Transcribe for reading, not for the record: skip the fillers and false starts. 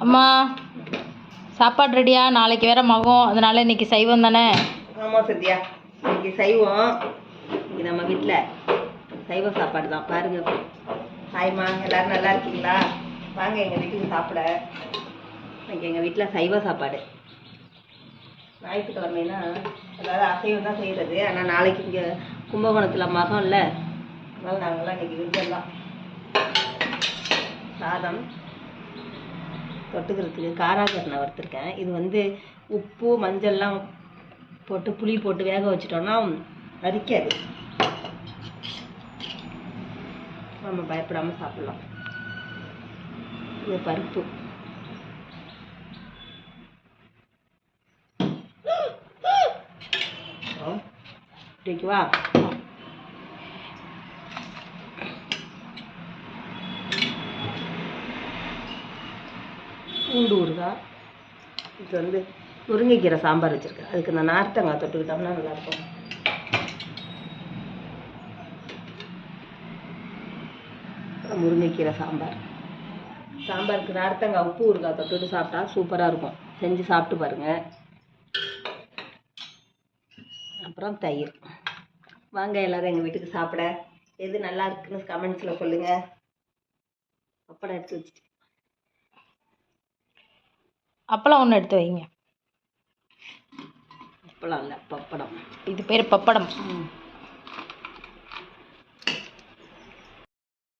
அம்மா சாப்பாடு ரெடியா? நாளைக்கு வேற மகம், அதனால இன்னைக்கு சைவம் தானே? ஆமாம் சத்யா, இன்னைக்கு சைவம். இன்னைக்கு நம்ம வீட்டில் சைவ சாப்பாடு தான். பாருங்க. ஹாய்மா, எல்லோரும் நல்லா இருக்கீங்களா? வாங்க எங்கள் வீட்டுக்கு சாப்பிட. இன்னைக்கு எங்கள் வீட்டில் சைவ சாப்பாடு. ஞாயிற்றுக்கிழமைனா அதாவது அசைவம் தான் செய்கிறது. ஆனால் நாளைக்கு இங்கே கும்பகோணத்தில் மகம் இல்லை, அதனால் நாங்கள்லாம் இன்றைக்கி விருந்தம். சாதம் தொட்டுக்கிறதுக்கு காராக்கருணை வறுத்துருக்கேன். இது உப்பு மஞ்சள்லாம் போட்டு புளி போட்டு வேக வச்சிட்டோன்னா அரிக்காது. நம்ம பயப்படாமல் சாப்பிட்லாம். இது பருப்பு. வா, பூண்டு ஊறுகாய். இது முருங்கைக்கீரை சாம்பார் வச்சுருக்கேன். அதுக்கு இந்த நார்த்தங்காய் தொட்டுக்கிட்டோம்னா நல்லாயிருக்கும். முருங்கைக்கீரை சாம்பார். சாம்பாருக்கு நார்த்தங்காய் உப்பு ஊறுகாய் தொட்டுட்டு சாப்பிட்டா சூப்பராக இருக்கும். செஞ்சு சாப்பிட்டு பாருங்கள். அப்புறம் தயிர். வாங்க எல்லோரும் எங்கள் வீட்டுக்கு சாப்பிட. எது நல்லா இருக்குன்னு கமெண்ட்ஸில் சொல்லுங்கள். பப்படம் எடுத்து வச்சுட்டு அப்பளம் ஒன்று எடுத்து வைங்க. அப்பளம் இல்லை, பப்படம். இது பேர் பப்படம்.